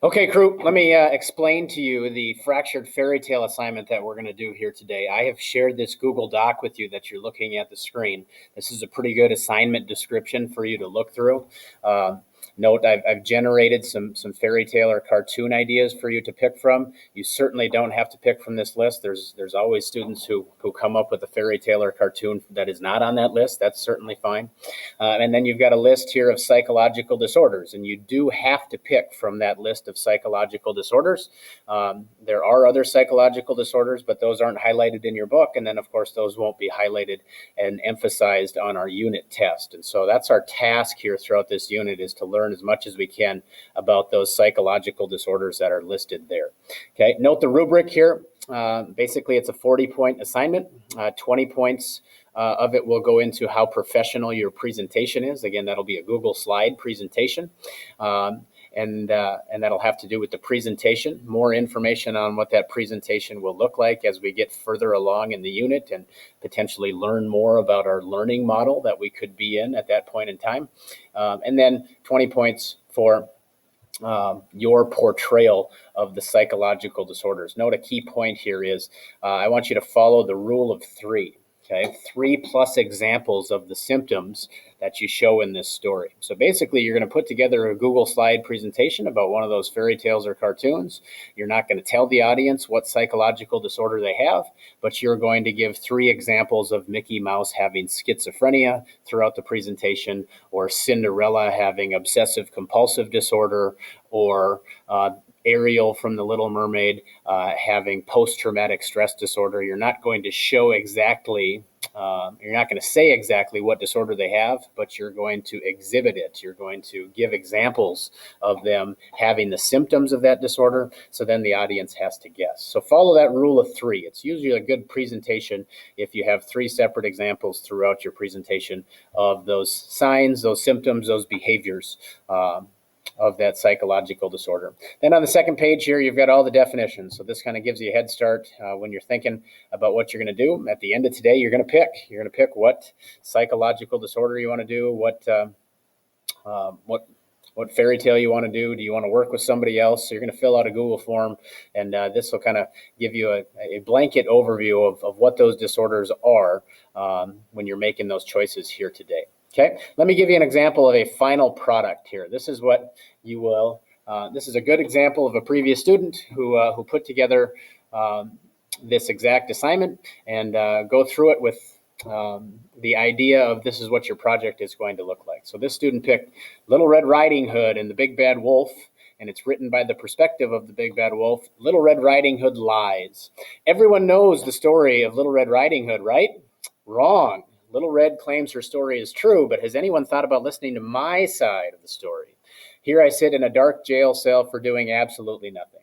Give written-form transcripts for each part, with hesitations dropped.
Okay, crew, let me explain to you the fractured fairy tale assignment that we're going to do here today. I have shared this Google Doc with you that you're looking at the screen. This is a pretty good assignment description for you to look through. Uh, Note, I've generated some fairy tale or cartoon ideas for you to pick from. You certainly don't have to pick from this list. There's always students who come up with a fairy tale or cartoon that is not on that list. That's certainly fine. And then you've got a list here of psychological disorders, and you do have to pick from that list of psychological disorders. There are other psychological disorders, but those aren't highlighted in your book. And then, of course, those won't be highlighted and emphasized on our unit test. And so that's our task here throughout this unit, is to learn as much as we can about those psychological disorders that are listed there. Okay, note the rubric here. Basically, it's a 40-point assignment. 20 points of it will go into how professional your presentation is. Again, that'll be a Google slide presentation. And that'll have to do with the presentation. More information on what that presentation will look like as we get further along in the unit and potentially learn more about our learning model that we could be in at that point in time. And then 20 points for your portrayal of the psychological disorders. Note a key point here is I want you to follow the rule of three. Okay, 3+ examples of the symptoms that you show in this story. So basically, you're going to put together a Google slide presentation about one of those fairy tales or cartoons. You're not going to tell the audience what psychological disorder they have, but you're going to give 3 examples of Mickey Mouse having schizophrenia throughout the presentation, or Cinderella having obsessive compulsive disorder, or Ariel from The Little Mermaid having post-traumatic stress disorder. You're not going to show exactly, you're not going to say exactly what disorder they have, but you're going to exhibit it. You're going to give examples of them having the symptoms of that disorder, so then the audience has to guess. So follow that rule of 3. It's usually a good presentation if you have 3 separate examples throughout your presentation of those signs, those symptoms, those behaviors of that psychological disorder. Then on the second page here, you've got all the definitions. So this kind of gives you a head start when you're thinking about what you're going to do. At the end of today, you're going to pick. You're going to pick what psychological disorder you want to do, what fairy tale you want to do. Do you want to work with somebody else? So you're going to fill out a Google form, and this will kind of give you a blanket overview of what those disorders are when you're making those choices here today. Okay, let me give you an example of a final product here. This is what you will, this is a good example of a previous student who put together this exact assignment and go through it with the idea of this is what your project is going to look like. So this student picked Little Red Riding Hood and the Big Bad Wolf, and it's written by the perspective of the Big Bad Wolf. Little Red Riding Hood lies. Everyone knows the story of Little Red Riding Hood, right? Wrong. Little Red claims her story is true, but has anyone thought about listening to my side of the story? Here I sit in a dark jail cell for doing absolutely nothing.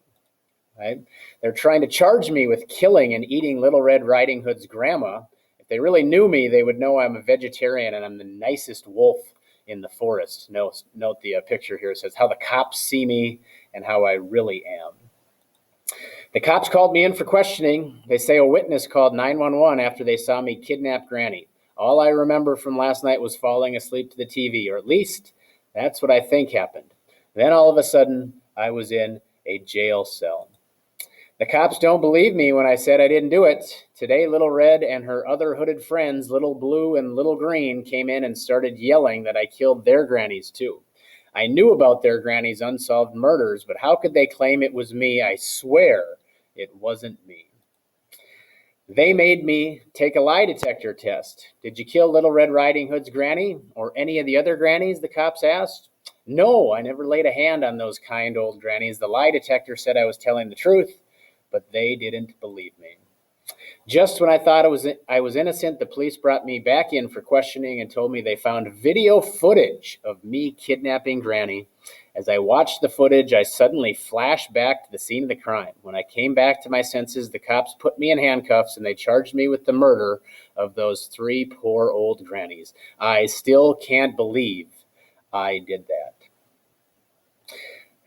Right? They're trying to charge me with killing and eating Little Red Riding Hood's grandma. If they really knew me, they would know I'm a vegetarian and I'm the nicest wolf in the forest. Note the picture here. It says how the cops see me and how I really am. The cops called me in for questioning. They say a witness called 911 after they saw me kidnap Granny. All I remember from last night was falling asleep to the TV, or at least that's what I think happened. Then all of a sudden, I was in a jail cell. The cops don't believe me when I said I didn't do it. Today, Little Red and her other hooded friends, Little Blue and Little Green, came in and started yelling that I killed their grannies too. I knew about their grannies' unsolved murders, but how could they claim it was me? I swear it wasn't me. They made me take a lie detector test. Did you kill Little Red Riding Hood's granny or any of the other grannies? The cops asked. No, I never laid a hand on those kind old grannies. The lie detector said I was telling the truth, but they didn't believe me. Just when I thought I was innocent, the police brought me back in for questioning and told me they found video footage of me kidnapping Granny. As I watched the footage, I suddenly flashed back to the scene of the crime. When I came back to my senses, the cops put me in handcuffs and they charged me with the murder of those 3 poor old grannies. I still can't believe I did that.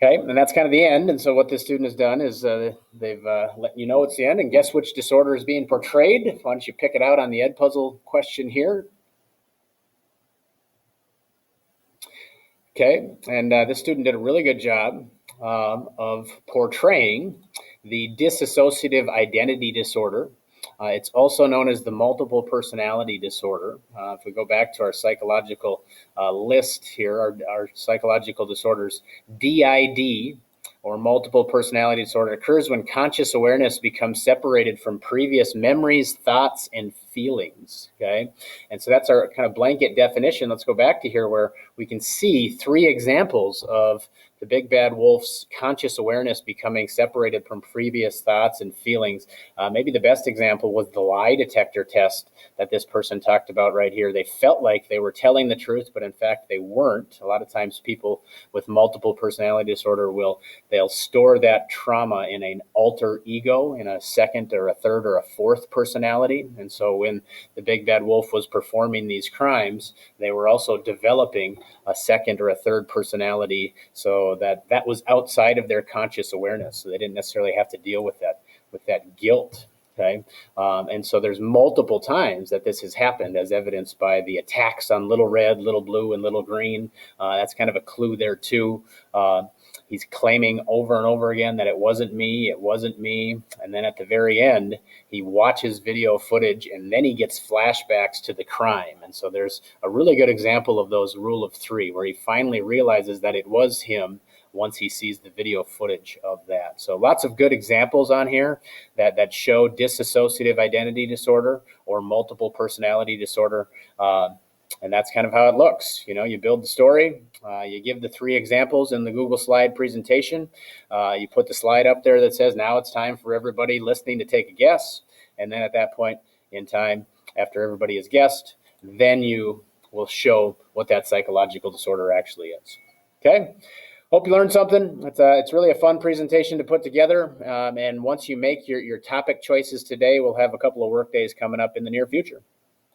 Okay, and that's kind of the end. And so what this student has done is they've let you know it's the end. And guess which disorder is being portrayed? Why don't you pick it out on the Edpuzzle question here? Okay, and this student did a really good job of portraying the dissociative identity disorder. It's also known as the multiple personality disorder. If we go back to our psychological list here, our psychological disorders, DID, or multiple personality disorder, occurs when conscious awareness becomes separated from previous memories, thoughts, and feelings. Okay, and so that's our kind of blanket definition. Let's go back to here where we can see 3 examples of the big bad wolf's conscious awareness becoming separated from previous thoughts and feelings. Maybe the best example was the lie detector test that this person talked about right here. They felt like they were telling the truth, but in fact they weren't. A lot of times people with multiple personality disorder they'll store that trauma in an alter ego, in a second or a third or a fourth personality. And so when the big bad wolf was performing these crimes, they were also developing a second or a third personality, so that was outside of their conscious awareness. So they didn't necessarily have to deal with that guilt. Okay, and so there's multiple times that this has happened, as evidenced by the attacks on Little Red, Little Blue, and Little Green. That's kind of a clue there too. He's claiming over and over again that it wasn't me, and then at the very end, he watches video footage and then he gets flashbacks to the crime. And so there's a really good example of those rule of 3, where he finally realizes that it was him once he sees the video footage of that. So lots of good examples on here that show dissociative identity disorder or multiple personality disorder. And that's kind of how it looks. You build the story, you give the 3 examples in the Google slide presentation, you put the slide up there that says, now it's time for everybody listening to take a guess. And then at that point in time, after everybody has guessed, then you will show what that psychological disorder actually is. Okay? Hope you learned something. It's really a fun presentation to put together. And once you make your topic choices today, we'll have a couple of work days coming up in the near future.